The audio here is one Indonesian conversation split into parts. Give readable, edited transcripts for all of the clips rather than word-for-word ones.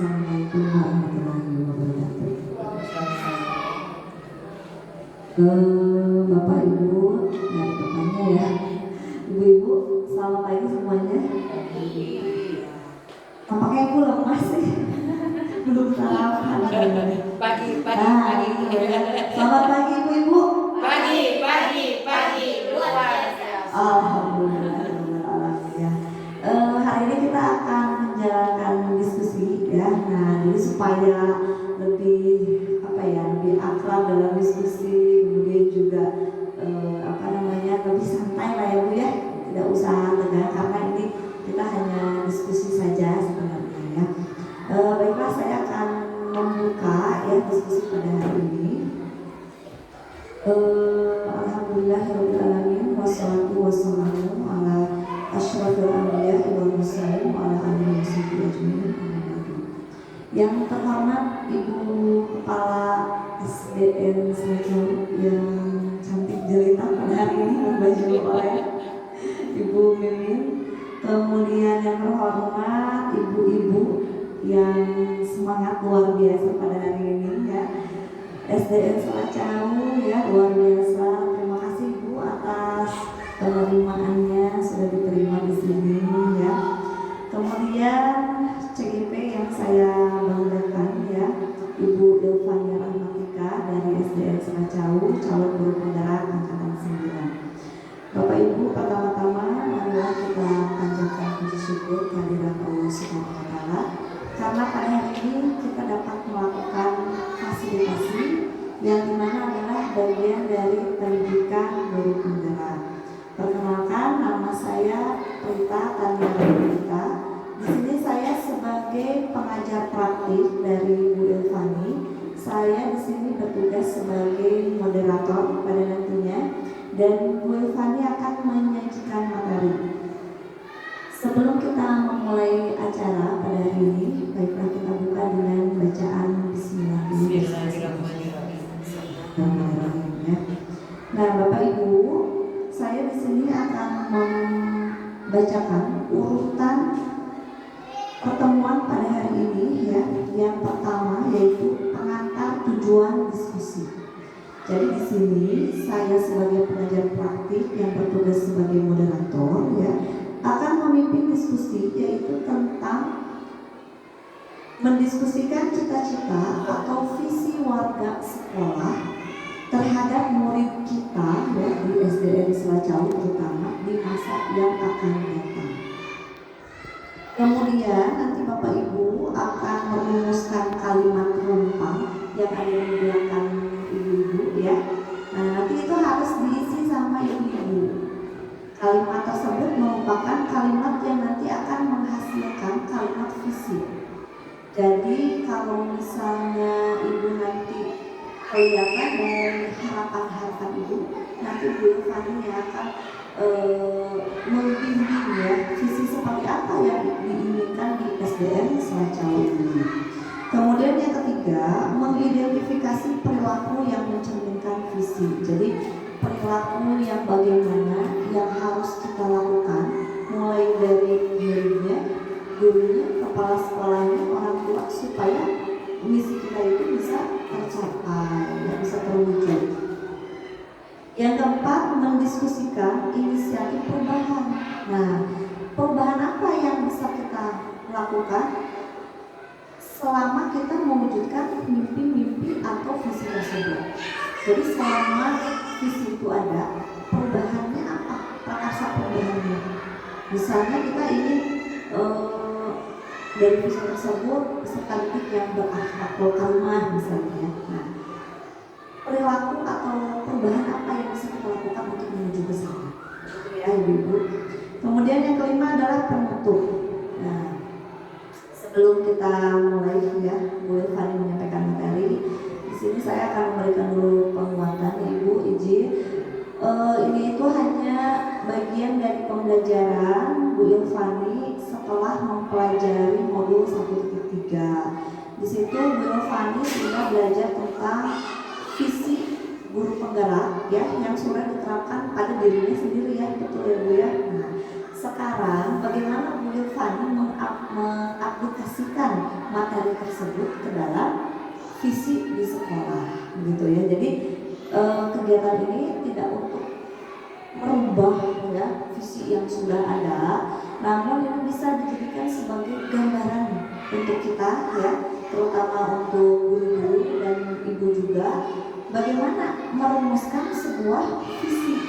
Assalamualaikum warahmatullahi wabarakatuh. Bapak Ibu, dari depannya ya. Ibu-ibu, selamat pagi semuanya. Tampaknya aku lemas sih. Belum sarapan. Pagi. Selamat pagi ibu-ibu. Pagi. Luar biasa. Alhamdulillah. Ya. Hari ini kita akan menjalankan diskusi ya. Nah, jadi supaya lebih lebih akrab dalam diskusi, kemudian juga lebih santai lah ya Bu ya. Tidak usah tegang karena ini kita hanya diskusi saja sebenarnya ya. Baiklah, saya akan membuka ya diskusi pada hari ini. Alhamdulillahirabbil alamin wassalatu wassalamu ala asyrafil anbiya'i wal mursalin wa ala alihi washabbihi ajmain. Yang terhormat Ibu Kepala SDN Selacau yang cantik jelita pada hari ini membaju oleh Ibu Mimin. Kemudian yang terhormat ibu-ibu yang semangat luar biasa pada hari ini ya. SDN Selacau ya, luar biasa. Terima kasih Bu atas penerimaannya, sudah diterima di sini ya. Kemudian CGP yang saya banggakan ya, Ibu Ilvania Rahmatika dari SDN Selacau, calon guru penggerak angkatan 9. Bapak Ibu, pertama-tama marilah kita panjatkan puji syukur kehadirat Allah Subhanahu wa taala karena pada hari ini kita dapat melakukan fasilitasi yang dimana adalah bagian dari pendidikan guru penggerak. Perkenalkan, nama saya Rita Tania Rita. Di sini saya sebagai pengajar praktik dari Bu Ilvani. Saya di sini bertugas sebagai moderator pada nantinya dan Bu Ilvani akan menyajikan materi. Sebelum kita memulai acara pada hari ini, baiklah kita buka dengan bacaan Bismillahirrahmanirrahim. Nah, Bapak Ibu, saya di sini akan membacakan urutan pertemuan pada hari ini ya. Yang pertama yaitu pengantar tujuan diskusi. Jadi di sini saya sebagai pengajar praktik yang bertugas sebagai moderator ya akan memimpin diskusi yaitu tentang mendiskusikan cita-cita atau visi warga sekolah terhadap murid kita ya, di SDN Selacau terutama di masa yang akan datang. Kemudian nanti Bapak Ibu akan merumuskan kalimat rumpang yang ada di belakang ibu-ibu ya. Nah, nanti itu harus diisi sama ibu-ibu. Kalimat tersebut merupakan kalimat yang nanti akan menghasilkan kalimat visi. Jadi kalau misalnya ibu nanti kelihatan dari harapan-harapan ibu, nanti Bu Ilvani akan membimbing ya visi seperti apa yang diinginkan di SDN Selacau ini. Kemudian yang ketiga, mengidentifikasi perilaku yang mencerminkan visi. Jadi perilaku yang bagaimana yang harus kita lakukan mulai dari gurunya, kepala sekolahnya, orang tua supaya misi kita itu bisa tercapai, bisa terwujud. Yang keempat, mendiskusikan inisiatif perubahan. Nah, perubahan apa yang bisa kita lakukan selama kita mewujudkan mimpi-mimpi atau visi tersebut. Jadi selama visi itu ada, perubahannya apa? Prakarsa perubahannya. Misalnya kita ingin dari visi tersebut peserta didik yang berakhlakul karimah misalnya. Nah, perilaku atau perubahan apa yang bisa kita lakukan untuk menuju ke sana? Ya, Ibu. Kemudian yang kelima adalah penutup. Nah, sebelum kita mulai ya, Bu Ilvani menyampaikan materi. Di sini saya akan memberikan dulu penguatan, Ibu izin. Ini itu hanya bagian dari pembelajaran Bu Ilvani setelah mempelajari modul 1.3. Di situ Bu Ilvani sudah belajar tentang visi guru penggerak ya yang sudah diterapkan pada dirinya sendiri ya, betul ya Bu ya. Nah, sekarang bagaimana Bu Yulfani mengaplikasikan materi tersebut ke dalam visi di sekolah, gitu ya. Jadi kegiatan ini tidak untuk merubah ya visi yang sudah ada, namun ini bisa dijadikan sebagai gambaran untuk kita ya, terutama untuk guru-guru dan ibu juga, bagaimana merumuskan sebuah visi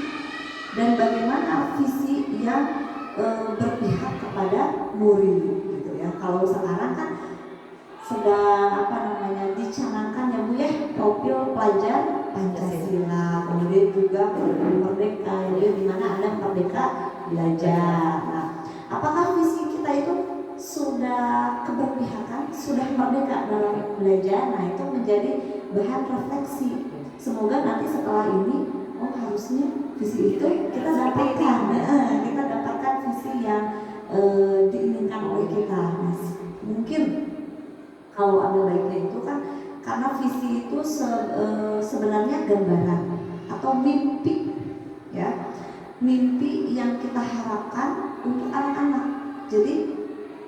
dan bagaimana visi yang berpihak kepada murid, gitu ya. Kalau sekarang kan sedang dicanangkan ya Bu ya, profil pelajar Pancasila, kemudian juga merdeka, ya, di mana ada merdeka belajar. Nah, apakah visi kita itu sudah keberpihakan, sudah merdeka dalam belajar? Nah, itu menjadi bahan refleksi. Semoga nanti setelah ini, harusnya visi itu kita dapatkan, kita dapatkan visi yang diinginkan oleh kita. Nah, mungkin kalau ada baiknya itu kan, karena visi itu sebenarnya gambaran atau mimpi ya, mimpi yang kita harapkan untuk anak-anak. Jadi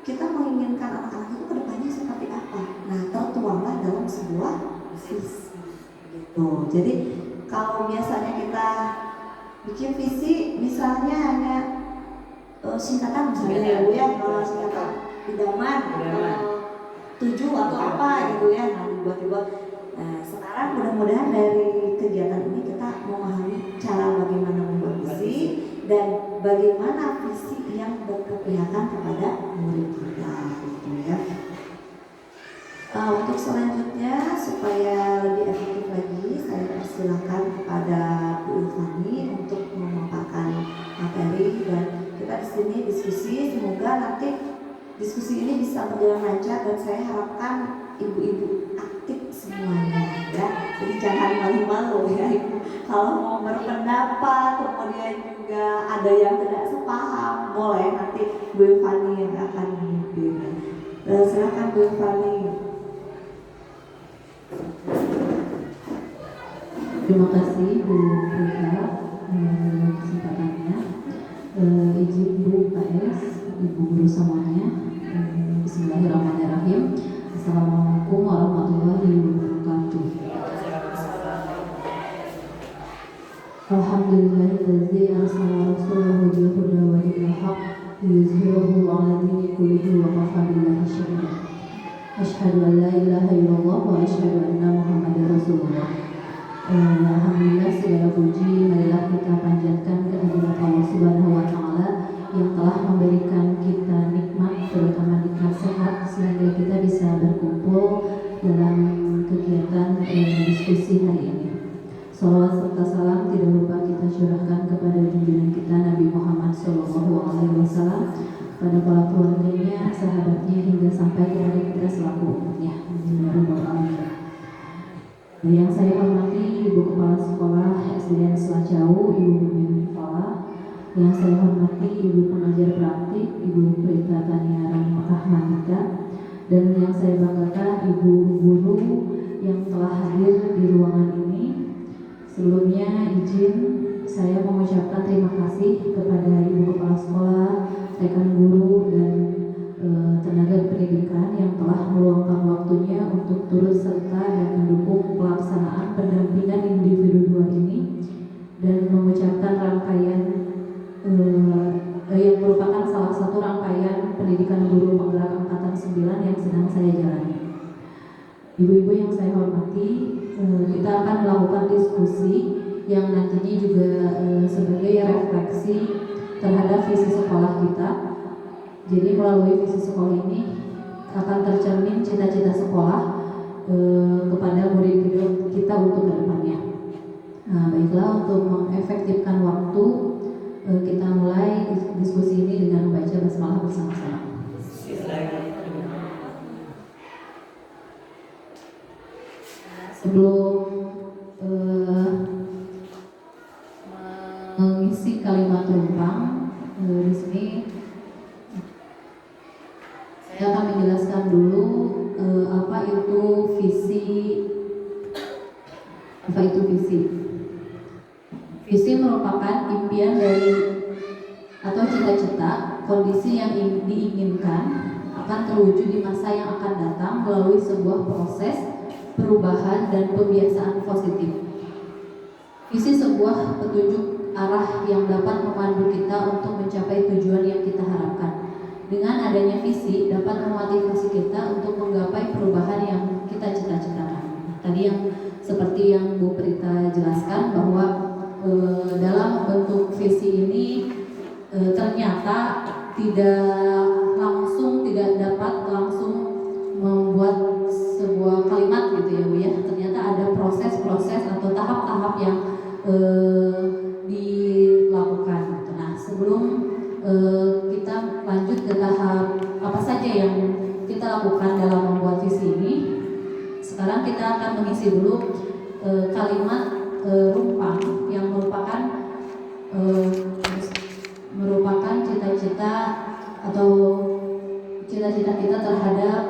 kita menginginkan anak-anak itu kedepannya seperti apa. Nah, tertuanglah dalam sebuah visi. Gitu. Jadi kalau biasanya kita bikin visi, misalnya hanya singkatan misalnya ya Bu ya, singkatan idaman, 7 atau apa gitu ya. Nah, tiba-tiba sekarang mudah-mudahan dari kegiatan ini kita memahami cara bagaimana membuat visi dan bagaimana visi yang berkepihakan kepada murid kita, gitu ya. Untuk selanjutnya supaya lebih efektif lagi, saya persilakan kepada Bu Yulfani untuk memaparkan materi, dan kita di sini diskusi. Semoga nanti diskusi ini bisa berjalan lancar, dan saya harapkan ibu-ibu aktif semuanya ya. Jadi jangan malu-malu ya Ibu. Kalau mau berpendapat, kemudian juga ada yang tidak sepaham, boleh nanti Bu Yulfani yang akan memimpin. Silakan Bu Yulfani. Terima kasih Bu Rika kesempatannya. Izin Bu KS, Ibu guru semuanya. Bismillahirrahmanirrahim. Assalamualaikum warahmatullahi wabarakatuh. Alhamdulillahilladzi arsala rasulahu bil huda wa dinil haqq liyuzhirahu 'ala dini kullihi wa kafa billahi shahida. Asyhadu an la ilaha illallah wa asyhadu anna Muhammadar Rasulullah. Alhamdulillah, segala puji marilah kita panjatkan kehadirat Allah Subhanahu wa Ta'ala yang telah memberikan kita nikmat, terutama nikmat sehat, sehingga kita bisa berkumpul dalam kegiatan diskusi hari ini. Salawat serta salam tidak lupa kita curahkan kepada junjungan kita Nabi Muhammad SAW, pada para keluarganya, sahabatnya, hingga sampai kepada kita selaku umatnya. Yang saya hormati Ibu Kepala Sekolah SDN Selacau, Ibu Mimin Fala. Yang saya hormati Ibu Pengajar Praktik, Ibu Prita Taniaran Rahmanika. Dan yang saya banggakan Ibu Guru yang telah hadir di ruangan ini. Sebelumnya izin saya mengucapkan terima kasih kepada Ibu Kepala Sekolah, rekan guru, dan tenaga pendidikan yang telah meluangkan waktunya untuk turut serta dan mendukung pelaksanaan pendampingan individu 2 ini, dan mengucapkan rangkaian yang merupakan salah satu rangkaian pendidikan guru penggerak angkatan 9 yang sedang saya jalani. Ibu-ibu yang saya hormati, kita akan melakukan diskusi yang nantinya juga sebagai refleksi terhadap visi sekolah kita. Jadi melalui visi sekolah ini akan tercermin cita-cita sekolah kepada murid kita untuk kedepannya. Nah, baiklah, untuk mengefektifkan waktu, kita mulai diskusi ini dengan membaca basmalah bersama-sama. Sebelum mengisi kalimat tumpang di sini, saya akan menjelaskan dulu apa itu visi. Visi merupakan impian dari atau cita-cita, kondisi yang diinginkan akan terwujud di masa yang akan datang melalui sebuah proses perubahan dan pembiasaan positif. Visi sebuah petunjuk arah yang dapat memandu kita untuk mencapai tujuan yang kita harapkan. Dengan adanya visi dapat memotivasi kita untuk menggapai perubahan yang kita cita-citakan. Tadi yang seperti yang Bu Prita jelaskan bahwa dalam bentuk visi ini ternyata tidak dapat langsung membuat sebuah kalimat gitu ya Bu ya. Ternyata ada proses-proses atau tahap-tahap yang dilakukan. Nah, sebelum kita lanjut ke tahap apa saja yang kita lakukan dalam membuat visi ini, sekarang kita akan mengisi dulu kalimat rumpang yang merupakan cita-cita atau cita-cita kita terhadap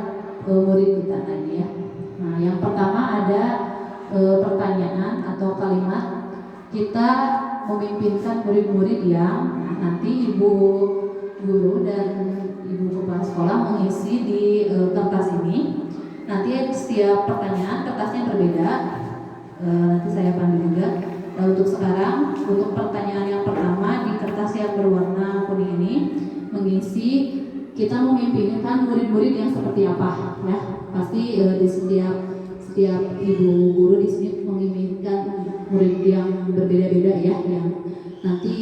murid kita tadi ya. Nah, yang pertama ada pertanyaan atau kalimat, kita memimpinkan murid-murid yang nanti Ibu Guru dan Ibu Kepala Sekolah mengisi di kertas ini. Nanti setiap pertanyaan kertasnya berbeda. Nanti saya pandu juga. Nah, untuk sekarang, untuk pertanyaan yang pertama di kertas yang berwarna kuning ini mengisi kita memimpinkan murid-murid yang seperti apa ya. Pasti di setiap Ibu Guru di sini memimpinkan murid yang berbeda-beda ya, yang nanti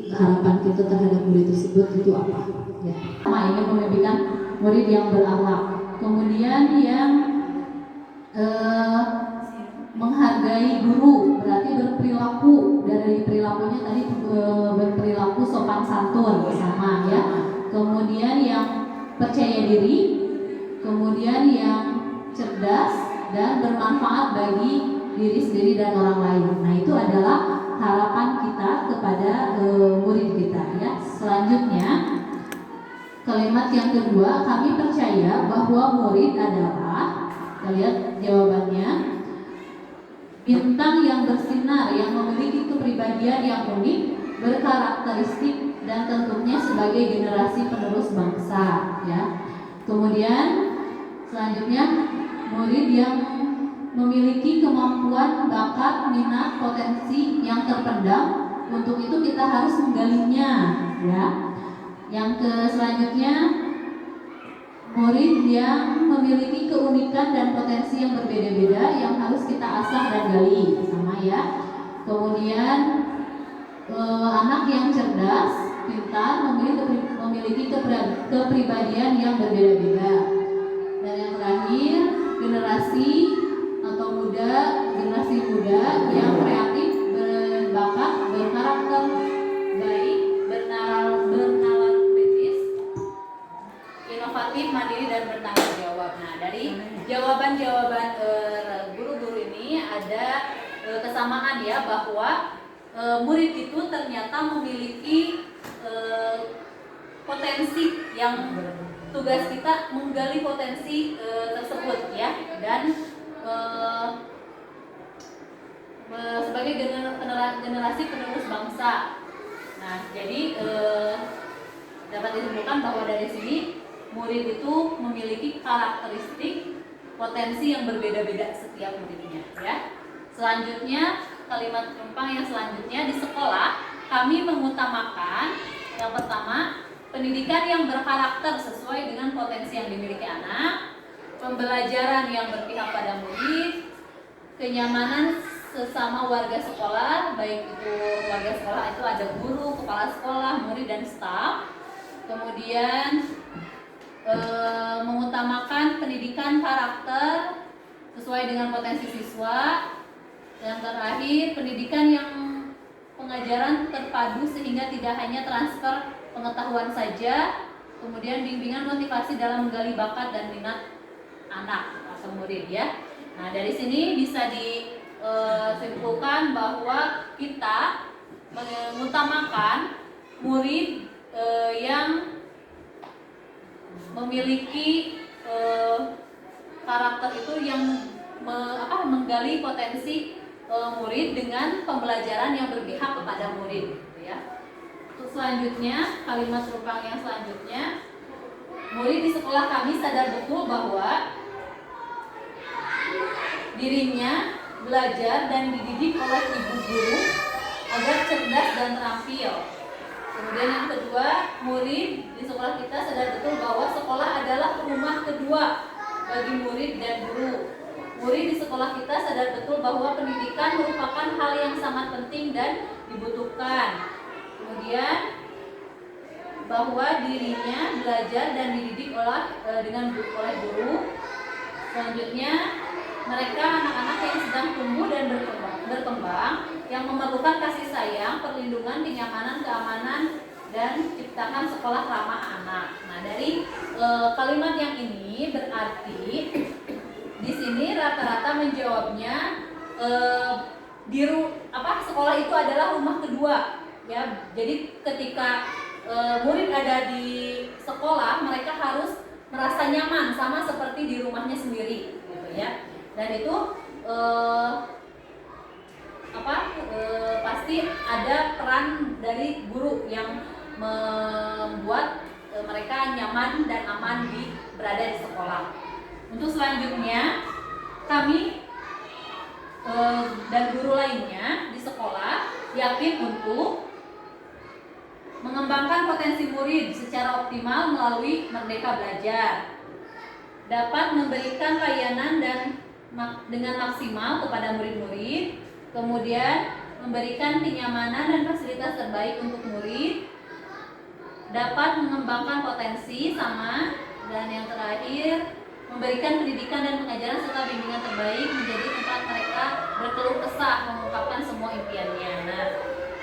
harapan kita terhadap murid tersebut itu apa ya. Pertama ingin memimpinkan murid yang berakhlak, kemudian yang menghargai guru, berarti berperilaku, dari perilakunya tadi berperilaku sopan santun sama ya. Kemudian yang percaya diri, kemudian yang cerdas dan bermanfaat bagi diri sendiri dan orang lain. Nah, itu adalah harapan kita kepada murid kita ya. Selanjutnya kalimat yang kedua, kami percaya bahwa murid adalah, kita lihat jawabannya, bintang yang bersinar yang memiliki kepribadian yang unik, berkarakteristik dan tentunya sebagai generasi penerus bangsa ya. Kemudian selanjutnya murid yang memiliki kemampuan, bakat, minat, potensi yang terpendam. Untuk itu kita harus menggalinya ya. Yang selanjutnya murid yang memiliki keunikan dan potensi yang berbeda-beda yang harus kita asah dan gali sama ya. Kemudian anak yang cerdas, pintar, memiliki kepribadian yang berbeda-beda. Dan yang terakhir, generasi muda yang kreatif, berbakat, berkarakter baik, bernalar kritis, inovatif, mandiri dan bertanggung jawab. Nah, dari jawaban-jawaban guru-guru ini ada kesamaan ya, bahwa murid itu ternyata memiliki potensi yang tugas kita menggali potensi tersebut ya, dan sebagai generasi penerus bangsa. Nah, jadi dapat disimpulkan bahwa dari sini murid itu memiliki karakteristik potensi yang berbeda-beda setiap muridnya ya. Selanjutnya kalimat penumpang yang selanjutnya, di sekolah kami mengutamakan yang pertama, pendidikan yang berkarakter sesuai dengan potensi yang dimiliki anak, pembelajaran yang berpihak pada murid, kenyamanan sesama warga sekolah, baik itu warga sekolah itu ada guru, kepala sekolah, murid dan staf. Kemudian mengutamakan pendidikan karakter sesuai dengan potensi siswa. Yang terakhir, pendidikan yang pengajaran terpadu sehingga tidak hanya transfer pengetahuan saja, kemudian bimbingan motivasi dalam menggali bakat dan minat anak atau murid ya. Nah, dari sini bisa disimpulkan bahwa kita mengutamakan murid yang memiliki karakter itu yang menggali potensi murid dengan pembelajaran yang berpihak kepada murid gitu ya. Selanjutnya, kalimat rupang yang selanjutnya, murid di sekolah kami sadar betul bahwa dirinya belajar dan dididik oleh ibu guru agar cerdas dan terampil. Kemudian yang kedua, murid di sekolah kita sadar betul bahwa sekolah adalah rumah kedua bagi murid dan guru. Murid di sekolah kita sadar betul bahwa pendidikan merupakan hal yang sangat penting dan dibutuhkan. Kemudian bahwa dirinya belajar dan dididik oleh guru. Selanjutnya, mereka anak-anak yang sedang tumbuh dan berkembang yang memerlukan kasih sayang, perlindungan, kenyamanan, keamanan, dan ciptakan sekolah ramah anak. Nah, dari kalimat yang ini berarti di sini rata-rata menjawabnya sekolah itu adalah rumah kedua, ya. Jadi ketika murid ada di sekolah, mereka harus merasa nyaman sama seperti di rumahnya sendiri, gitu ya. Dan itu pasti ada peran dari guru yang membuat mereka nyaman dan aman berada di sekolah. Untuk selanjutnya, kami dan guru lainnya di sekolah yakin untuk mengembangkan potensi murid secara optimal melalui Merdeka Belajar, dapat memberikan layanan dengan maksimal kepada murid-murid, kemudian memberikan kenyamanan dan fasilitas terbaik untuk murid, dapat mengembangkan potensi dan yang terakhir memberikan pendidikan dan pengajaran serta bimbingan terbaik menjadi tempat mereka berkeluh kesah mengungkapkan semua impiannya. Nah,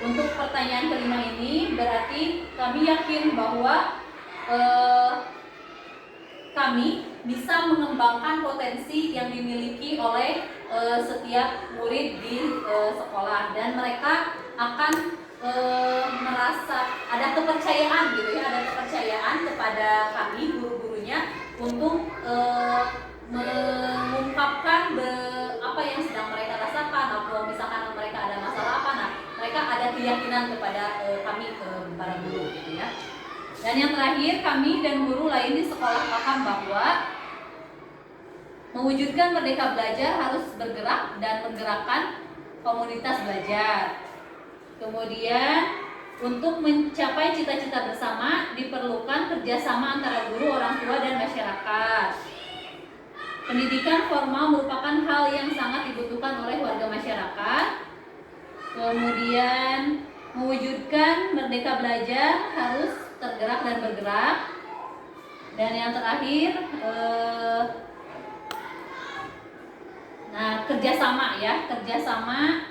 untuk pertanyaan kelima ini berarti kami yakin bahwa kami bisa mengembangkan potensi yang dimiliki oleh setiap murid di sekolah, dan mereka akan merasa ada kepercayaan gitu ya, ada kepercayaan kepada kami guru-gurunya untuk mengungkapkan apa yang sedang mereka rasakan, atau misalkan mereka ada masalah apa, nah mereka ada keyakinan kepada kami para guru gitu ya. Dan yang terakhir, kami dan guru lain di sekolah paham bahwa mewujudkan Merdeka Belajar harus bergerak dan menggerakkan komunitas belajar. Kemudian untuk mencapai cita-cita bersama diperlukan kerjasama antara guru, orang tua, dan masyarakat. Pendidikan formal merupakan hal yang sangat dibutuhkan oleh warga masyarakat. Kemudian mewujudkan Merdeka Belajar harus tergerak dan bergerak. Dan yang terakhir, kerjasama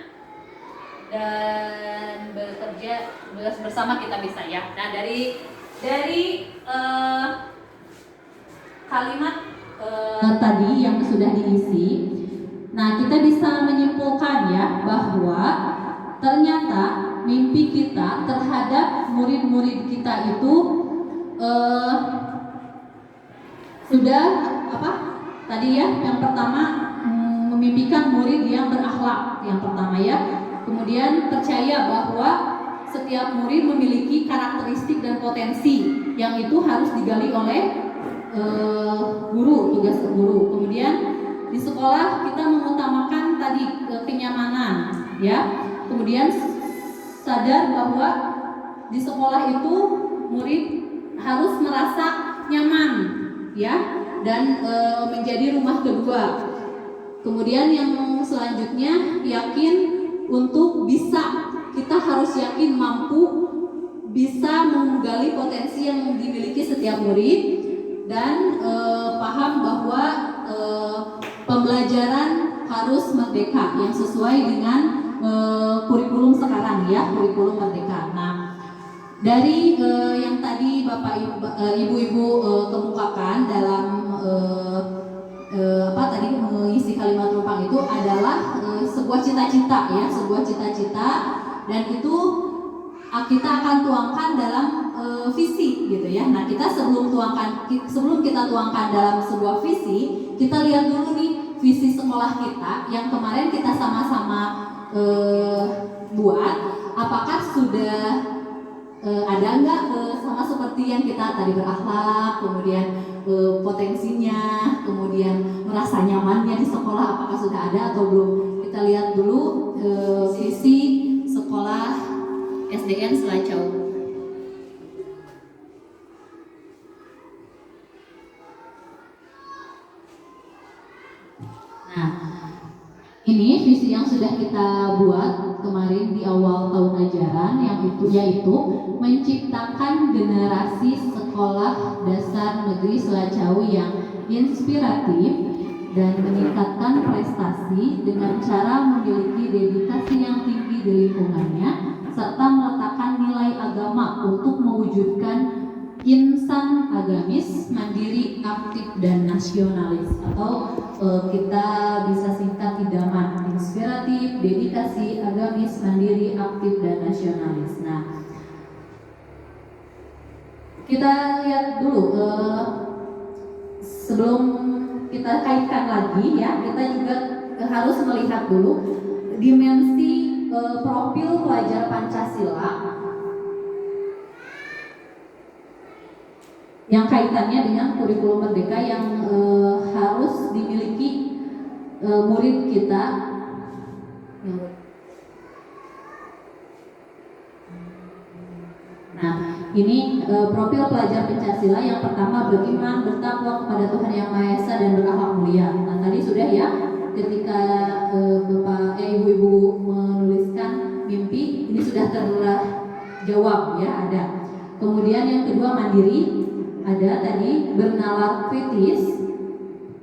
dan bekerja bersama kita bisa ya. Nah, dari kalimat tadi yang sudah diisi, nah kita bisa menyimpulkan ya bahwa ternyata mimpi kita terhadap murid-murid kita itu sudah tadi ya, yang pertama memimpikan murid yang berakhlak, yang pertama ya. Kemudian percaya bahwa setiap murid memiliki karakteristik dan potensi yang itu harus digali oleh tugas guru. Kemudian di sekolah kita mengutamakan tadi kenyamanan ya. Kemudian sadar bahwa di sekolah itu murid harus merasa nyaman ya, dan menjadi rumah kedua. Kemudian yang selanjutnya, yakin untuk kita harus yakin mampu bisa menggali potensi yang dimiliki setiap murid, dan paham bahwa pembelajaran harus merdeka yang sesuai dengan kurikulum sekarang ya, kurikulum merdeka. Nah, dari yang tadi Bapak Ibu kemukakan dalam tadi mengisi kalimat rumpang itu adalah sebuah cita-cita ya, sebuah cita-cita, dan itu kita akan tuangkan dalam visi gitu ya. Nah, kita sebelum kita tuangkan dalam sebuah visi, kita lihat dulu nih visi sekolah kita yang kemarin kita sama-sama buat, apakah sudah ada nggak sama seperti yang kita tadi berakhlak, kemudian potensinya, kemudian merasa nyamannya di sekolah apakah sudah ada atau belum? Kita lihat dulu visi sekolah SDN Selacau. Nah, ini visi yang sudah kita buat kemarin di awal tahun ajaran yaitu menciptakan generasi sekolah dasar negeri Selacau yang inspiratif dan meningkatkan prestasi dengan cara memiliki dedikasi yang tinggi di lingkungannya serta meletakkan nilai agama untuk mewujudkan insan agamis, mandiri, aktif, dan nasionalis atau kita bisa singkat IDAMAN, inspiratif, dedikasi, agamis, mandiri, aktif, dan nasionalis. Nah, kita lihat dulu sebelum kita kaitkan lagi ya, kita juga harus melihat dulu dimensi profil pelajar Pancasila yang kaitannya dengan kurikulum merdeka yang harus dimiliki murid kita. Nah, ini profil pelajar Pancasila yang pertama beriman, bertakwa kepada Tuhan Yang Maha Esa dan berakhlak mulia. Nah, tadi sudah ya, ketika ibu-ibu menuliskan mimpi, ini sudah terjawab ya, ada. Kemudian yang kedua mandiri, ada tadi bernalar kritis,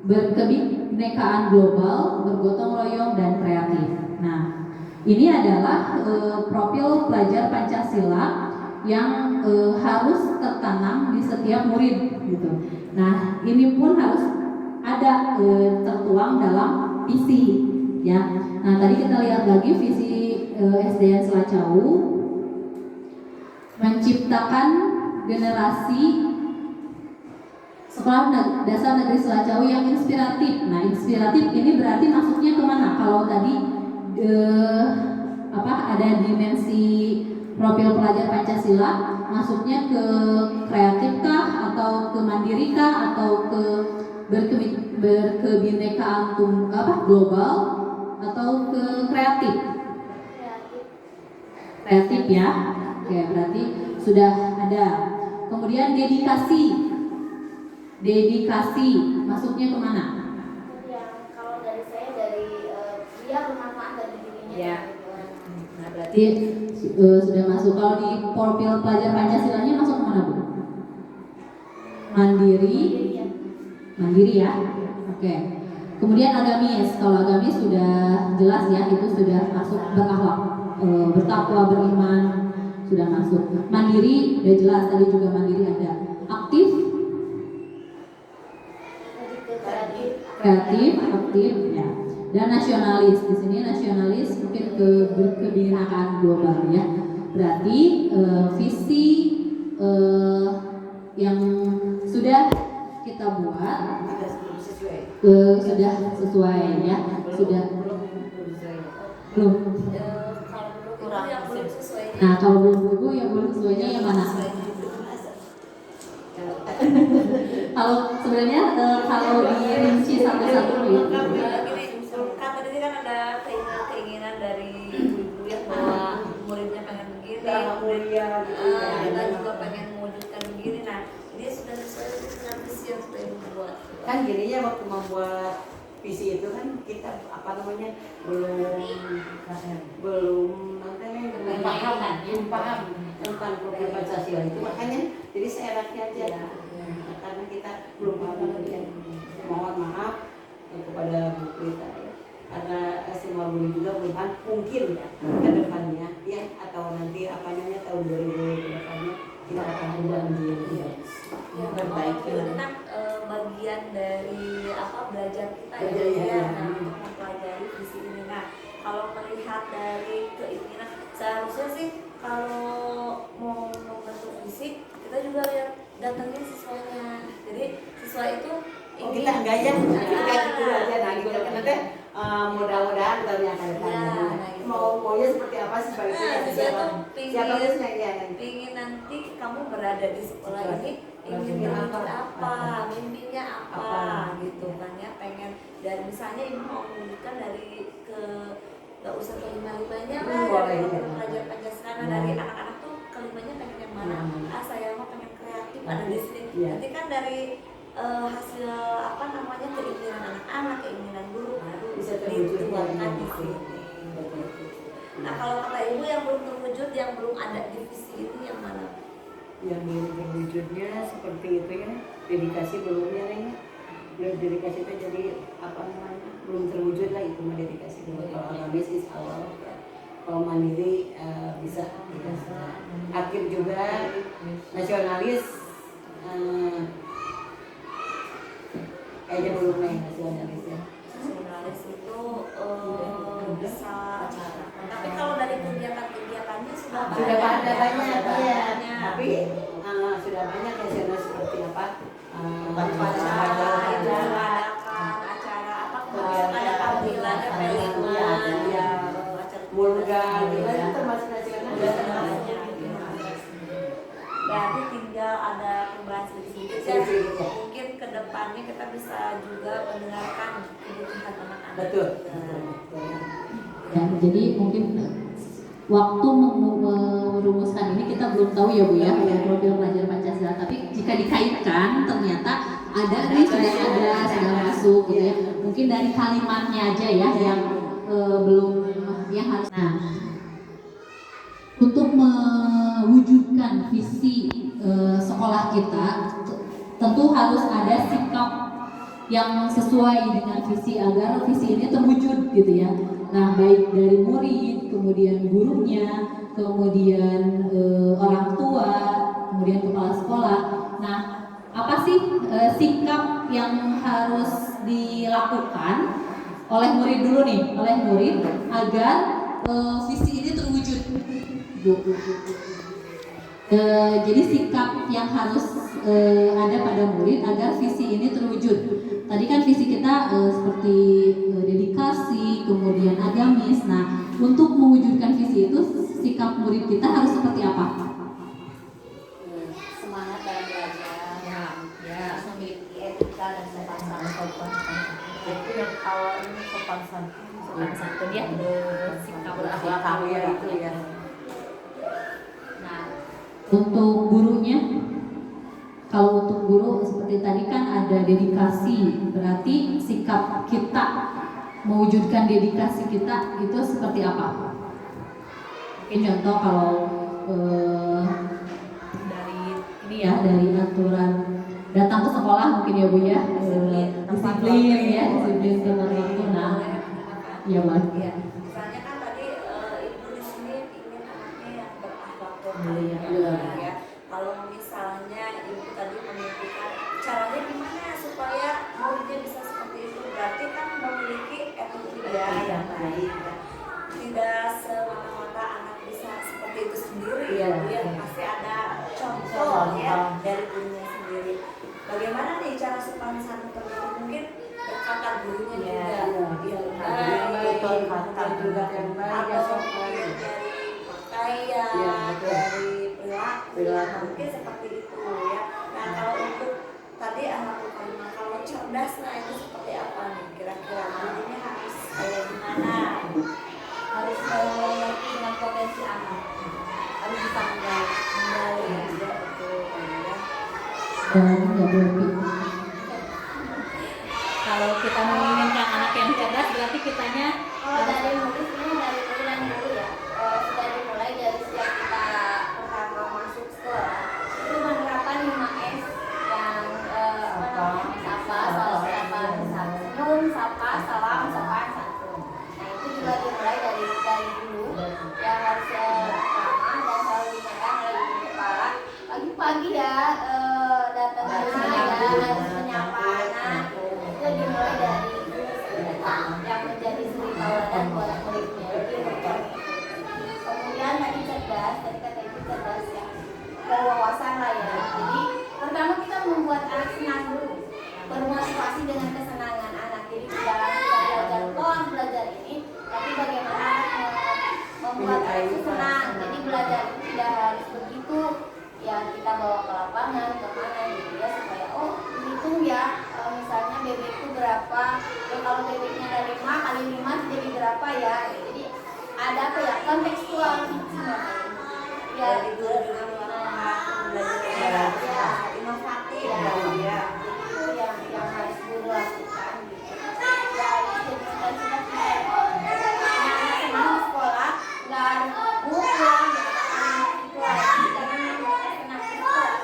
berkebinekaan global, bergotong royong dan kreatif. Nah, ini adalah profil pelajar Pancasila yang harus tertanam di setiap murid gitu. Nah, ini pun harus ada tertuang dalam visi ya. Nah, tadi kita lihat lagi visi SDN Selacau menciptakan generasi sekolah dasar negeri Selacau yang inspiratif. Nah, inspiratif ini berarti masuknya kemana? Kalau tadi ada dimensi profil pelajar Pancasila, masuknya ke kreatif kah, atau ke mandiri kah, atau ke berkebinekaan global, atau ke kreatif? Kreatif ya. Oke, berarti sudah ada. Kemudian dedikasi masuknya kemana? Ya, kalau dari saya dia bermanfaat dari dirinya. Ya. Nah, berarti sudah masuk. Kalau di profil pelajar Pancasilanya masuk kemana, Bu? Mandiri ya. Oke. Kemudian agamis. Kalau agamis sudah jelas ya, itu sudah masuk berakhlak, bertakwa, beriman, sudah masuk. Mandiri udah jelas, tadi juga mandiri ada. Aktif, kreatif, aktif ya. Dan nasionalis. Di sini nasionalis mungkin kebinekaan global ya. Berarti visi yang sudah kita buat sudah sesuai ya. Sudah belum. Nah, kalau belum buku yang belum sesuainya yang mana? Kalau sebenarnya kalau dirinci satu-satu gitu. Kan tadi kan ada keinginan dari ibu-ibu ya bahwa muridnya pengen begini, kita juga pengen mewujudkan begini. Nah, ini sudah sesuai dengan visi yang sudah ibu buat. Kan gini ya, waktu membuat visi itu kan kita belum paham tentang profil Pancasila itu, makanya jadi saya rakyat aja karena kita belum paham ya. Mohon maaf kepada Bu Prita ya, karena semua guru juga belum paham, mungkin ke depannya ya, atau nanti tahun 2000 ke depannya kita akan berjanji ya. Perbaiki itu kan bagian dari belajar kita ya, mempelajari visi ini. Nah, kalau melihat dari keinginan, seharusnya sih kalau mau membentuk visi kita juga lihat datangin siswanya. Jadi siswa itu kita enggak ya, kita gitu aja. Nah gitu kan, mudah-mudahan tahun yang akan datang maunya seperti apa apa sebaiknya Nah, siswa siapa tuh siapa pingin, harusnya ya pingin nanti kamu berada di sekolah ini ingin Mimpinya terwujud apa? apa, mimpinya apa, Apa? gitu kan ya, pengen dan misalnya ibu mau menunjukkan dari ke nggak usah kelima-limanya lah, boleh, dari ya. pelajar Pancasila Ya. dari anak-anak tuh kelimanya pengen yang mana, saya mah pengen kreatif ada di sini, Ya. nanti kan dari hasil apa namanya keinginan anak-anak, keinginan guru baru Bisa terwujud dituangkan ya. di sini. Nah kalau kata ibu yang belum terwujud, yang belum ada di visi ini yang mana? Yang belum terwujudnya seperti itu ya, dedikasi belum ya Neng. Belum dedikasi itu jadi apa namanya, belum terwujud lah itu mah dedikasi dulu. Kalau agamis is awal ya. Kalau mandiri bisa ya. Aktif juga, nasionalis kayaknya belum Neng, nasionalis ya. Nasionalis itu bisa, tapi kalau dari kegiatan-kegiatannya sudah Ada banyak ya, banyak. tapi sudah banyak nasionalis seperti apa? Upacara itu mengadakan acara apa kemudian ada tampilan P5 ya, mulga gitu itu termasuk nasional. berarti tinggal ada perubahan sedikit ya. Sedikit, ya. Mungkin kedepannya kita bisa juga mendengarkan kebutuhan anak-anak. Betul. Ya, jadi mungkin waktu merumuskan ini kita belum tahu ya Bu ya profil pelajar Pancasila, tapi jika dikaitkan ternyata ada nih sudah masuk gitu ya. Mungkin dari kalimatnya aja ya yang belum yang harus. Nah, untuk mewujudkan visi sekolah kita tentu harus ada sikap yang sesuai dengan visi agar visi ini terwujud gitu ya. Nah, baik dari murid, kemudian gurunya, kemudian orang tua, kemudian kepala sekolah. Nah, apa sih sikap yang harus dilakukan oleh murid dulu nih, oleh murid agar visi ini terwujud? Jadi sikap yang harus ada pada murid agar visi ini terwujud. Tadi kan visi kita seperti dedikasi, kemudian agamis. Nah, untuk mewujudkan visi itu sikap murid kita harus seperti apa? Semangat dalam belajar, terus memiliki etika dan sopan santun. Itu yang awal ini sopan santun Ya, sikap berakhlak ya itu ya. Nah, Untuk gurunya, kalau untuk guru seperti tadi kan ada dedikasi, berarti sikap kita mewujudkan dedikasi kita itu seperti apa? Mungkin contoh kalau dari ini ya, dari aturan datang ke sekolah mungkin ya Bu ya, disiplin ya, disiplin tepat waktu. Nah, ya Bu. ya, misalnya kan tadi ibu di sini ingin anaknya yang berakhlak Iya. ya. Kalau misalnya ibu tadi memimpikan caranya gimana supaya muridnya bisa seperti itu, berarti kan memiliki etika yang baik. Tidak semata-mata anak bisa seperti itu sendiri ya, dia pasti ada contoh ya dari gurunya sendiri. Bagaimana nih cara sopan santun itu, mungkin berkata gurunya juga yang baik, kata juga yang baik ya, atau sopan. mungkin dari pakaian, Ya, betul. dari perilaku, Perilaku. mungkin seperti itu ya. Nah kalau untuk tadi anak kalimat kalau cerdas, nah itu seperti apa nih kira-kira gurunya harus kayak gimana, harus mengerti dengan potensi anak, harus bisa menggali ya, betul ya. Nggak boleh. Kalau kita menginginkan anak yang cerdas, berarti kitanya Kalau dari murid ini dari bulan dulu ya, sudah dimulai dari sejak kita pertama masuk sekolah itu menerapkan 5S yang sapa, salam sapa, senyum, sapa, salam, sopan, santun. Nah itu juga dimulai dari dulu yang harus ramah dan selalu diingatkan oleh ibu kepala pagi-pagi ya datang ya harus menyapa anak. Itu dimulai dari yang menjadi suri tauladan buat muridnya. Jadi berapa, ya kalau debitnya ada 5 kali 5 jadi berapa ya, jadi ada apa ya, kontekstual gitu ya, Dari guru juga belajar ya, inovatif ya, itu yang harus guru lakukan gitu. Ya itu jadi cita-cita kita anak senang di sekolah, nggak harus buku pulang itu lagi karena memang senang di sekolah.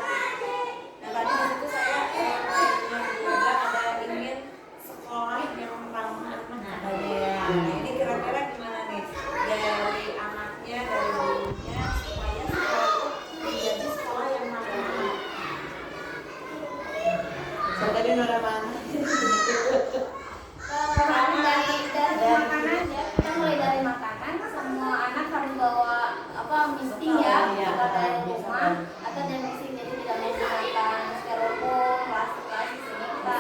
Nah tadi di situ saya juga ada ingin sekolah yang ramah anak. Nah ini kira-kira gimana nih dari anaknya, dari gurunya supaya sekolah itu menjadi sekolah yang ramah anak. So tadi Nora mana? Kalau dari makanan ya, kita mulai dari makanan. Semua anak harus bawa apa misting ya, kalau dari rumah atau dari misting, jadi tidak menggunakan styrofoam, plastik ini kita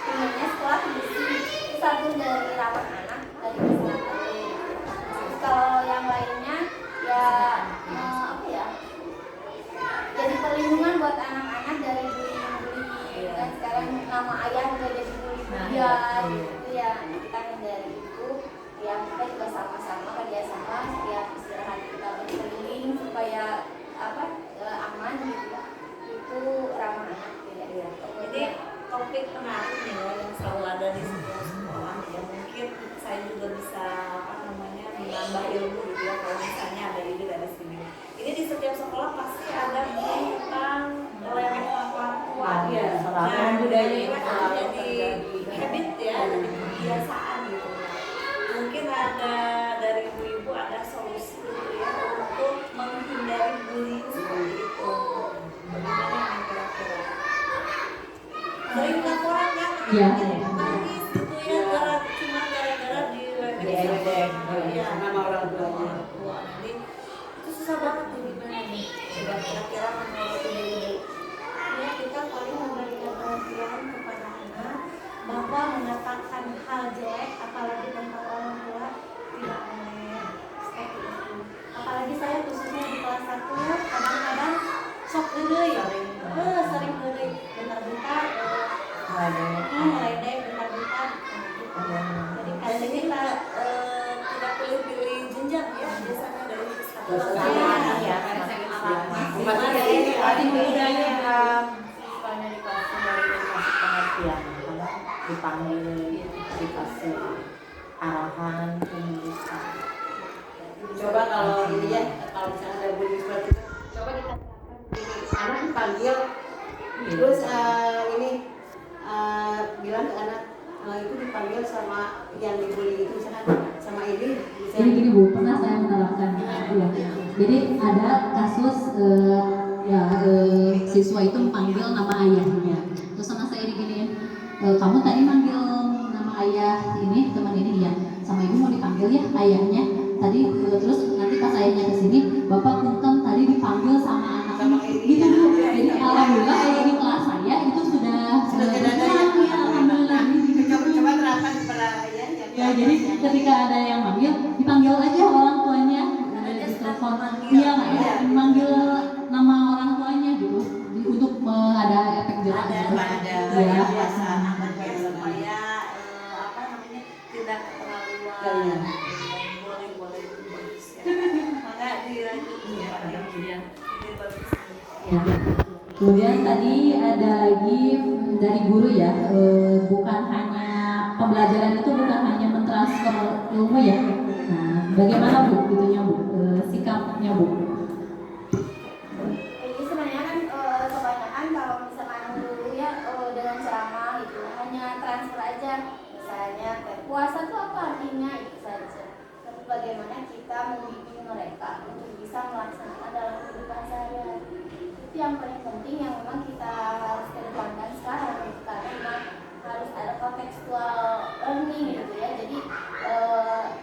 inginnya sekolah bersih. Itu satu dari ramah anak dari kesehatan. Terus kalau yang lainnya ya apa ya? Jadi perlindungan buat anak-anak dari bullying. Dan sekarang nama ayah udah jadi bully ya, gitu ya. Kita hindari itu. Ya kita juga sama-sama kerjasama setiap istirahat kita berkeliling supaya apa aman gitu ya. Itu ramah anak gitu ya. Jadi topik menarik ya yang selalu ada di setiap sekolah ya, mungkin saya juga bisa menambah ilmu gitu ya kalau misalnya ada ide dari sini. Ini di setiap sekolah pasti ada tentang lemeh orang tua Iya, selalu nah budaya ini itu kan selalu jadi terjadi. habit ya, jadi kebiasaan gitu. Mungkin ada dari ibu-ibu ada solusi gitu ya untuk menghindari bullying seperti itu. Bagaimana nih kira-kira? Sering laporan kan? Iya. Nangis gitu ya, cuma gara-gara di Diedek, sama orang tuanya. Jadi itu susah banget tuh gimana nih? Coba kira-kira menurut ibu-ibu. Ya, kita paling memberikan pengertian kepada anak bahwa mengatakan hal jelek apalagi tentang orang tua tidak boleh seperti itu. Apalagi saya khususnya di kelas 1 kadang-kadang sok geudeuy, sering geudeuy, bentar-bentar meledek, bentar-bentar gitu. Jadi Dan kasih ini kita tidak pilih-pilih jenjang ya, biasanya dari satu Terus kelas sama anak ya, Umat ini ada budaya siswanya dikasih dari dikasih pengertian, karena dipanggil, dikasih arahan, pendidikan. Coba kalau ini ya, kalau misalnya ada bullying seperti itu, coba kita anak dipanggil, terus ini bilang ke anak itu dipanggil sama yang dibully itu, misalkan sama ini. Jadi gini Bu, pernah saya menerapkan ya. Jadi ada kasus siswa itu memanggil nama ayahnya. Terus sama saya diginiin, kamu tadi manggil nama ayah ini teman ini ya, sama ibu mau dipanggil ya ayahnya. Tadi terus nanti pas ayahnya kesini, bapak punten tadi dipanggil sama anak Sama ini. gitu Bu. Jadi alhamdulillah kalau di kelas saya itu sudah tidak ada ya. ya, alhamdulillah. Coba terapkan kepada Ya, jadi ketika ada yang manggil, dipanggil aja orang tuanya. Di telepon, iya nggak ya, manggil nama orang tuanya gitu, untuk ada efek jerah. ada biasa supaya apa namanya tidak keterlaluan. Boleh bagus ya. Maka dilanjut ya, kemudian ini bagus. Ya. Kemudian tadi ada lagi dari guru ya, bukan hanya pembelajaran itu bukan hanya mentransfer ilmu ya. Nah, bagaimana Bu, itunya Bu, sikapnya Bu? Jadi sebenarnya kan kebanyakan kalau misalkan dulu ya dengan ceramah itu hanya transfer aja, misalnya kayak puasa itu apa artinya itu saja. Tapi bagaimana kita membimbing mereka untuk bisa melaksanakan dalam kehidupan sehari-hari. Itu yang paling penting yang memang kita harus kedepankan sekarang gitu, karena memang harus ada contextual learning gitu ya. Jadi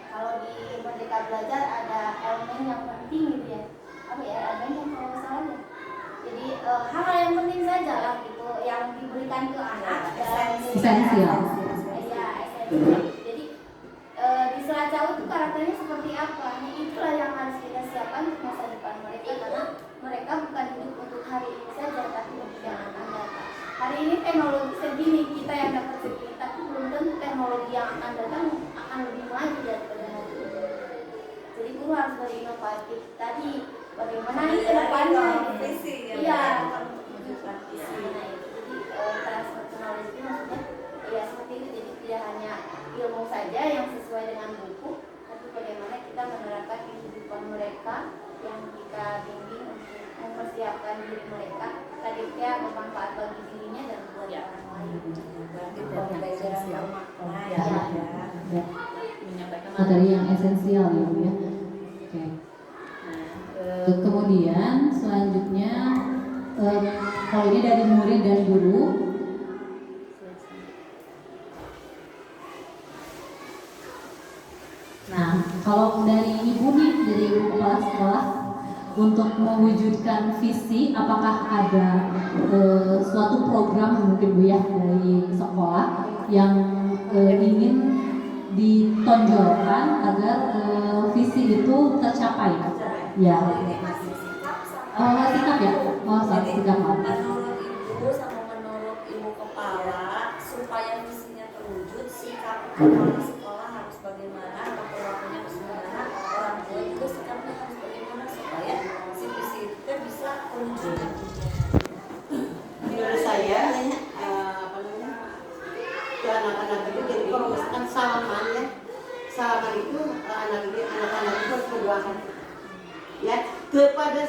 kalau di Merdeka Belajar ada elemen yang penting gitu ya. Apa ya elemen yang kalau nggak salah ya. Jadi hal yang penting saja lah gitu yang diberikan ke anak dan Esensial. ya esensial. Jadi di Selacau itu karakternya seperti apa? Nah, itulah yang harus kita siapkan untuk masa depan mereka, karena mereka bukan hidup untuk hari ini saja tapi untuk yang akan datang. Hari ini teknologi segini kita yang dapat segini, tapi belum tentu teknologi yang akan datang akan lebih maju daripada hari ini. Jadi guru harus berinovatif tadi, bagaimana nih ke depannya visi iya nah itu jadi transfer knowledge itu maksudnya ya seperti itu, jadi tidak hanya ilmu saja yang sesuai dengan buku, tapi bagaimana kita menerapkan kehidupan mereka yang kita bimbing untuk mempersiapkan diri mereka tadi dia bermanfaat bagi dirinya dan buat orang lain. Berarti pembelajaran bermakna ya. Ya. Menyampaikan Materi yang esensial ya Bu ya. Oke. Kemudian selanjutnya kalau ini dari murid dan guru. Nah, kalau dari ibu nih, dari ibu kepala sekolah, untuk mewujudkan visi, apakah ada suatu program mungkin Bu ya dari sekolah yang ingin ditonjolkan agar visi itu tercapai? Ya. Sikap ya? Sikap. Menurut ibu sama menurut ibu kepala, supaya visinya terwujud, sikap kepala sekolah harus bagaimana, atau perilakunya harus bagaimana, orang tua juga sikapnya harus bagaimana supaya si visi itu bisa terwujud. Menurut saya apa namanya, ke anak-anak itu, jadi kalau misalkan salaman ya, salaman itu anak-anak itu harus berdoakan ya kepada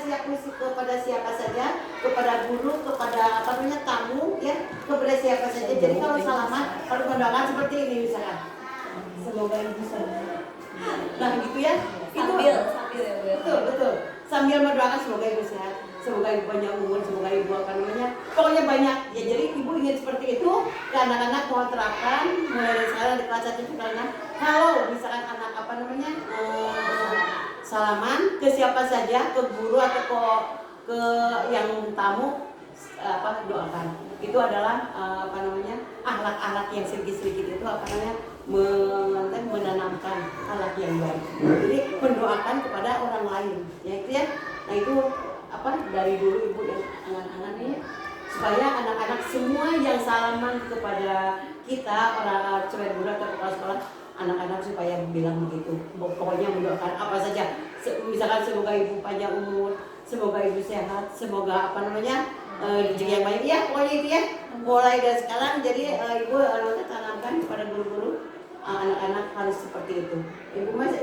siapa saja, kepada guru, kepada apa namanya tamu ya, kepada siapa saja. Jadi kalau salaman harus mendoakan seperti ini misalkan, semoga ibu sehat. Nah gitu ya, Sambil ya Bu ya. betul sambil mendoakan semoga ibu sehat, semoga ibu banyak umur, semoga ibu apa namanya, pokoknya banyak ya. Jadi ibu ingin seperti itu ke anak-anak, mau terapkan mulai dari sekarang di kelas 1 karena kalau misalkan anak apa namanya salaman ke siapa saja, ke guru atau ke yang tamu, apa doakan. Itu adalah apa namanya akhlak-akhlak yang sedikit-sedikit itu apa namanya menanamkan akhlak yang baik. Jadi mendoakan kepada orang lain, ya itu ya. Nah itu apa dari dulu ibu yang anak-anak ini supaya anak-anak semua yang salaman kepada kita orang cewek guru atau kepala sekolah, anak-anak supaya bilang begitu, pokoknya mendoakan apa saja, misalkan semoga ibu panjang umur, semoga ibu sehat, semoga apa namanya rezeki yang banyak ya, pokoknya itu ya. Mulai dari sekarang jadi ibu tanamkan kepada guru-guru, anak-anak harus seperti itu. Ibu mas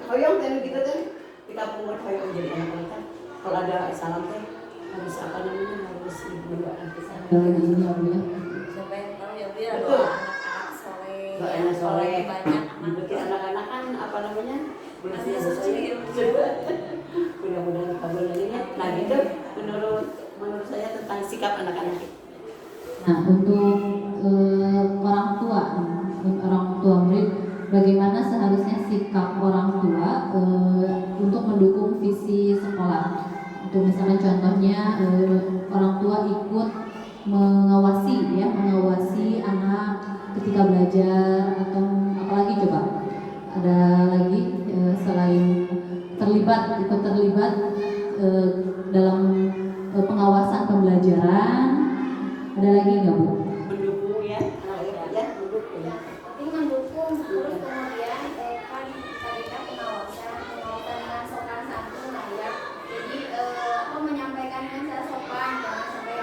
hoyong kan gitu kan, di kampung hoyong jadi anak-anak kan kalau ada salam teh harus apa namanya, harus ibu doakan ke sana. Siapa yang tahu ya Bu ya, Betul. doa anak-anak soleh. Anak soleh Banyak dibikin anak-anak kan apa namanya Masih suci. mudah-mudahan kabul ini ya. Nah gitu menurut saya tentang sikap anak-anak. Nah, untuk orang tua murid, bagaimana seharusnya sikap orang tua untuk mendukung visi sekolah? Untuk misalnya contohnya orang tua ikut mengawasi anak ketika belajar, atau apalagi coba ada lagi selain ikut terlibat dalam pengawasan pembelajaran, ada lagi nggak Bu? Mendukung ya, mendukung. Tapi mendukung, terus kemudian kan tadi kan pengawasan dengan sopan santun lah ya. Jadi apa menyampaikan dengan cara sopan, jangan sampai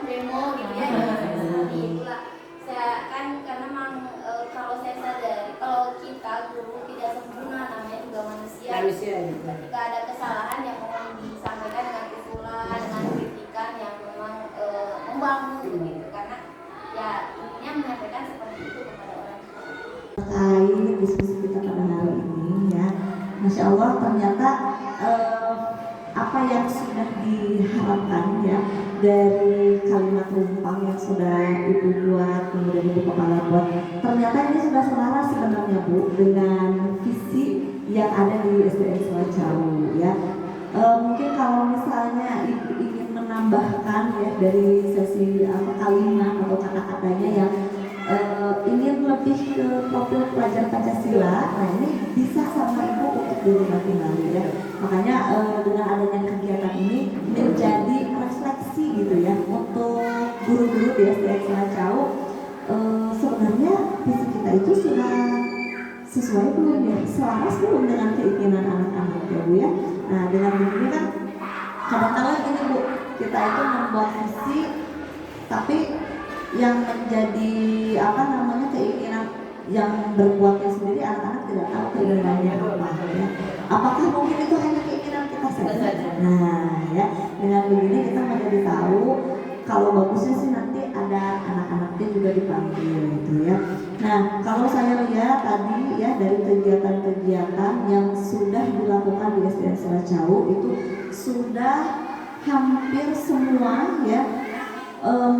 demo gitu ya. Seperti itulah. Saya kan karena memang kalau saya sadari kalau kita guru tidak sempurna, namanya juga manusia. Ketika ada kesalahan yang mohon disampaikan dengan usulan, dengan kritikan yang memang membangun begitu, karena ya intinya menyampaikan seperti itu kepada orang tua. Terkait diskusi kita pada hari ini ya, Masya Allah ternyata apa yang sudah diharapkan ya dari kalimat rumpang yang sudah ibu buat, kemudian ibu kepala buat, ternyata ini sudah selaras sebenarnya Bu dengan visi yang ada di SDN Selacau ya. Mungkin kalau misalnya ibu ingin menambahkan ya dari sesi kalimat atau kata-katanya yang ingin lebih ke profil pelajar Pancasila, nah ini bisa sama ibu untuk dinikmati ya. Makanya dengan adanya kegiatan ini menjadi refleksi gitu ya untuk guru-guru di SDN Selacau. Sebenarnya itu sudah sesuai belum ya, selaras belum dengan keinginan anak-anak ya Bu ya. Nah dengan begini kan kadang-kadang ini Bu, kita itu membuat visi tapi yang menjadi apa namanya keinginan yang berbuatnya sendiri anak-anak tidak tahu keinginannya apa ya. Apakah mungkin itu hanya keinginan kita saja? Nah ya, dengan begini kita menjadi tahu kalau bagusnya sih nanti ada anak-anaknya juga dipanggil gitu ya. Nah kalau saya lihat tadi ya dari kegiatan-kegiatan yang sudah dilakukan di SDN Selacau itu sudah hampir semua ya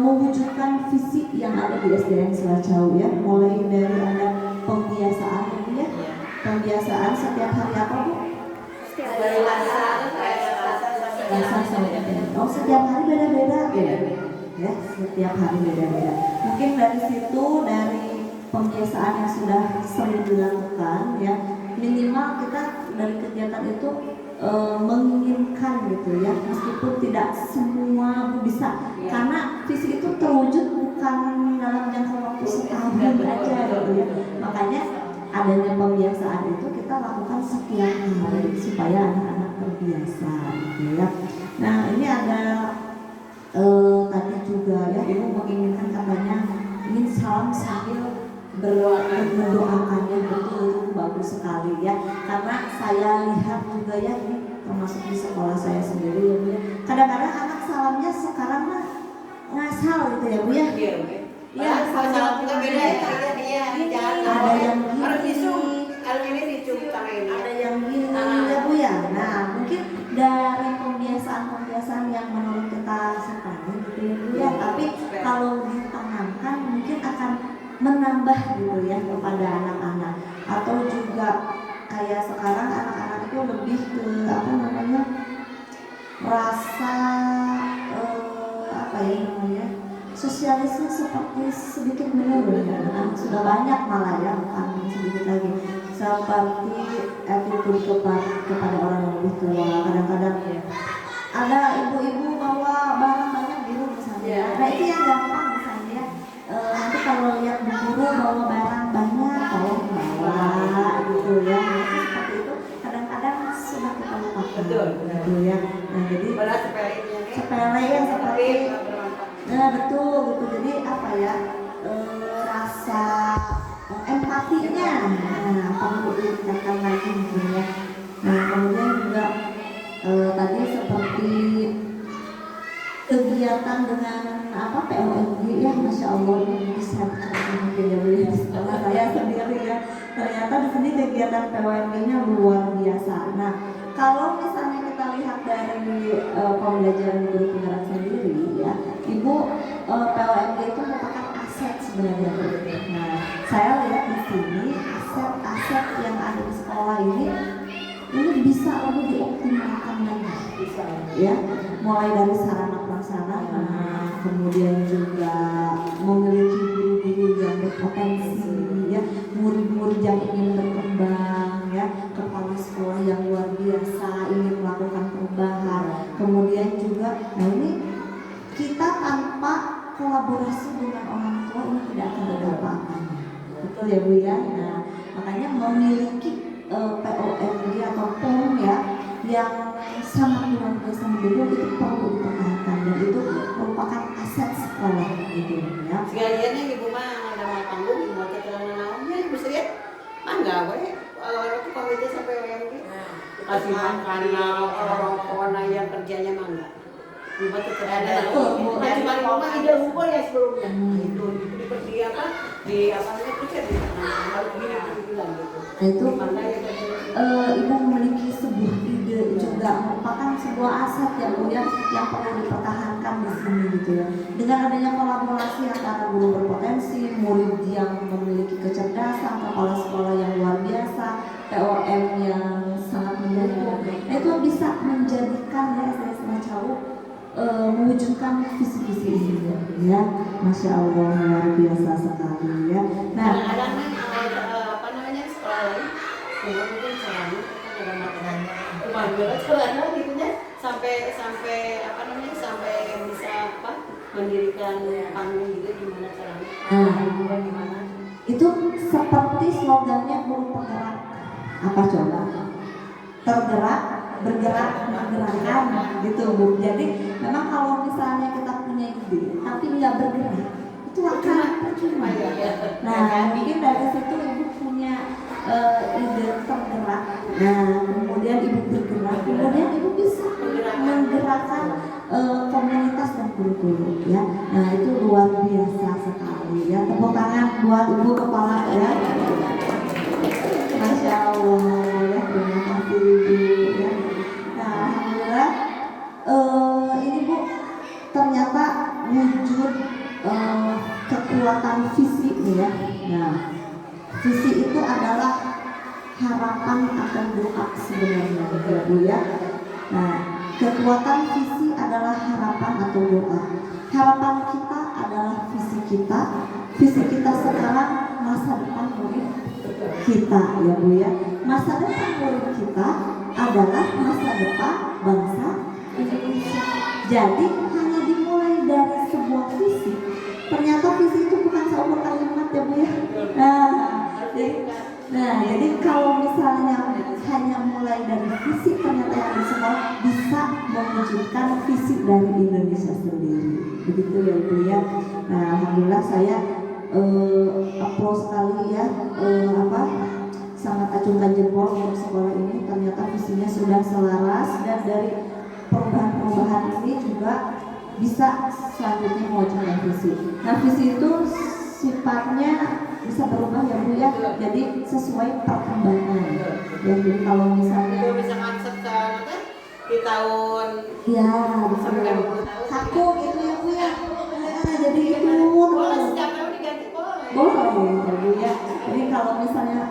mewujudkan visi yang ada di SDN Selacau ya, mulai dari ada pembiasaan ya, pembiasaan setiap hari apa Bu? Oh setiap hari beda-beda ya, setiap hari beda-beda. Mungkin dari situ dari pembiasaan yang sudah sering dilakukan ya, minimal kita dari kegiatan itu menginginkan gitu ya, meskipun tidak semua bisa karena visi itu terwujud bukan dalam jangka waktu setahun aja gitu ya. Makanya adanya pembiasaan itu kita lakukan setiap hari supaya anak-anak terbiasa gitu ya. Nah ini ada tadi juga ya Ibu menginginkan katanya ingin salam sambil mendoakannya, betul itu bagus sekali ya, karena saya lihat juga ya ini termasuk di sekolah saya sendiri ya Bu ya, kadang-kadang anak salamnya sekarang mah ngasal gitu ya Bu ya. Iya, salam kita beda ya. Ada yang harus gini, dicium, kalau ini dicium tangan ini. ada yang gini ya Bu ya. Nah mungkin dari pembiasaan yang menurut kita sekarang gitu ya Bu ya, tapi kalau ditanamkan mungkin akan menambah gitu ya kepada anak-anak, atau juga kayak sekarang anak-anak itu lebih ke apa namanya merasa apa ya namanya sosialisnya seperti sedikit menurun ya, anak sudah banyak malah ya, bukan sedikit lagi, seperti attitude kepada orang yang lebih tua. Kadang-kadang ada ibu-ibu bawa barang banyak di rumah misalnya, nah itu yang gampang misalnya ya. Nanti kalau lihat bu guru bawa barang banyak, tolong bawa gitu ya. Nah, seperti itu kadang-kadang sudah kita lupakan gitu ya. Nah jadi sepele ya seperti betul gitu. Jadi apa ya rasa empatinya perlu ditingkatkan lagi gitu ya. Nah kemudian juga tadi seperti kegiatan dengan apa POMG ya, Masya Allah ini bisa mungkin ya Bu ya, setelah saya sendiri ya ternyata di sini kegiatan POMG-nya luar biasa. Nah kalau misalnya kita lihat dari pembelajaran guru penggerak sendiri ya Ibu, POMG itu merupakan aset sebenarnya Bu. Nah saya lihat di sini aset-aset yang ada di sekolah ini bisa lebih dioptimalkan lagi ya, mulai dari sarana prasarana, kemudian juga memiliki guru-guru yang berpotensi ya, murid-murid yang ingin berkembang ya, kepala sekolah yang luar biasa ingin melakukan perubahan, kemudian juga nah ini kita tanpa kolaborasi dengan orang tua ini tidak akan ada apa-apanya, betul ya Bu ya. Nah makanya memiliki POMG atau POM ya yang sangat luar biasa mendukung itu perlu dipertahankan dan itu merupakan aset sekolah gitu ya. Sekaliannya Ibu mah ada mau panggung mau keterangan naonnya Ibu lihat mangga we itu komite sampai POMG kasih makanan orang-orang yang kerjanya mangga. Ibu keterangan cuma rumah ide ngumpul ya sebelumnya itu di apa di apa namanya pusat di harus gini bilang gitu. Nah itu Ibu memiliki sebuah ide juga merupakan sebuah aset ya Bu ya yang perlu dipertahankan di sini gitu ya. Dengan adanya kolaborasi antara guru berpotensi, murid yang memiliki kecerdasan, kepala sekolah yang luar biasa, POM yang sangat mendukung, nah itu bisa menjadikan ya SDN Selacau mewujudkan visi-visi ini ya. Masya Allah luar biasa sekali ya. Nah kadang-kadang apa namanya sekolah lain mungkin celana gitu ya sampai apa namanya sampai bisa apa mendirikan panggung gitu gimana caranya? Gimana? Itu seperti slogannya guru penggerak. Apa coba? Tergerak, bergerak, menggerakkan gitu Bu. Jadi memang kalau misalnya kita punya ide tapi nggak bergerak, itu akan percuma. Nah mungkin dari situ Ibu punya ide tergerak. Nah kemudian Ibu bergerak, kemudian Ibu bisa menggerakkan komunitas dan guru-guru ya. Nah itu luar biasa sekali ya. Tepuk tangan buat Ibu Kepala ya. Masya Allah ya, terima kasih Ibu ya. Nah alhamdulillah ini Bu ternyata wujud kekuatan visi nih ya. Nah visi itu adalah harapan atau doa sebenarnya ya Bu ya. Nah kekuatan visi adalah harapan atau doa. Harapan kita adalah visi kita. Visi kita sekarang masa depan murid kita ya Bu ya. Masa depan murid kita adalah masa depan bangsa Indonesia. Jadi hanya dimulai dari sebuah visi. Ternyata visi itu bukan seukur kalimat ya Bu ya. Jadi kalau misalnya hanya mulai dari visi ternyata yang di sekolah bisa mewujudkan visi dari Indonesia sendiri. Begitu ya Bu ya. Nah alhamdulillah saya applause sekali ya, sangat acungkan jempol untuk sekolah ini. Ternyata visinya sudah selaras dan dari perubahan-perubahan ini juga bisa selanjutnya mewujudkan visi. Nah visi itu sifatnya bisa berubah ya Bu ya, jadi sesuai perkembangan ya. Jadi kalau misalnya bisa konsep di tahun ya sampai 20 tahun kaku gitu ya Bu ya. Jadi itu boleh setiap tahun diganti boleh ya Bu ya. Jadi kalau misalnya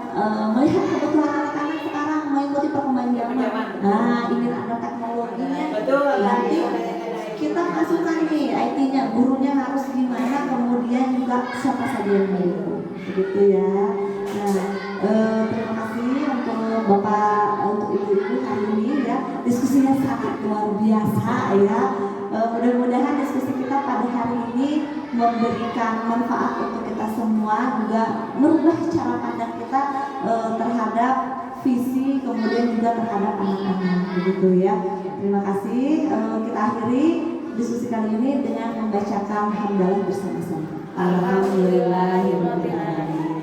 melihat kebutuhan anak-anak sekarang mengikuti perkembangan zaman, nah ingin ada teknologinya, betul nanti kita masukkan nih IT-nya, gurunya harus gimana, kemudian juga siapa saja yang mendukung, begitu ya. Nah terima kasih untuk Bapak, untuk Ibu-ibu hari ini ya, diskusinya sangat luar biasa ya. Mudah-mudahan diskusi kita pada hari ini memberikan manfaat untuk kita semua, juga merubah cara pandang kita terhadap visi, kemudian juga terhadap anak-anak, begitu ya. Terima kasih. Kita akhiri diskusi kali ini dengan membacakan hamdalah bersama-sama. Alhamdulillahirabbil alamin.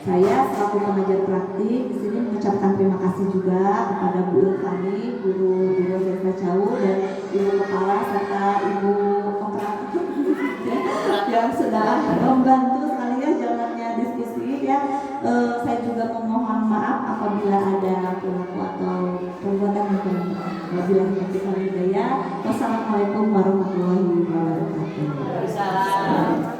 Saya selaku pengajar praktik di sini mengucapkan terima kasih juga kepada Bu Irfani, guru Desa Cau, dan Ibu Kepala serta Ibu Operator yang sudah membantu sekali ya jalannya diskusi ya. Saya juga memohon maaf apabila ada perilaku atau perbuatan yang kurang baik. Wabillahi taufiq wal hidayah. Wassalamualaikum warahmatullahi wabarakatuh. Waalaikumsalam.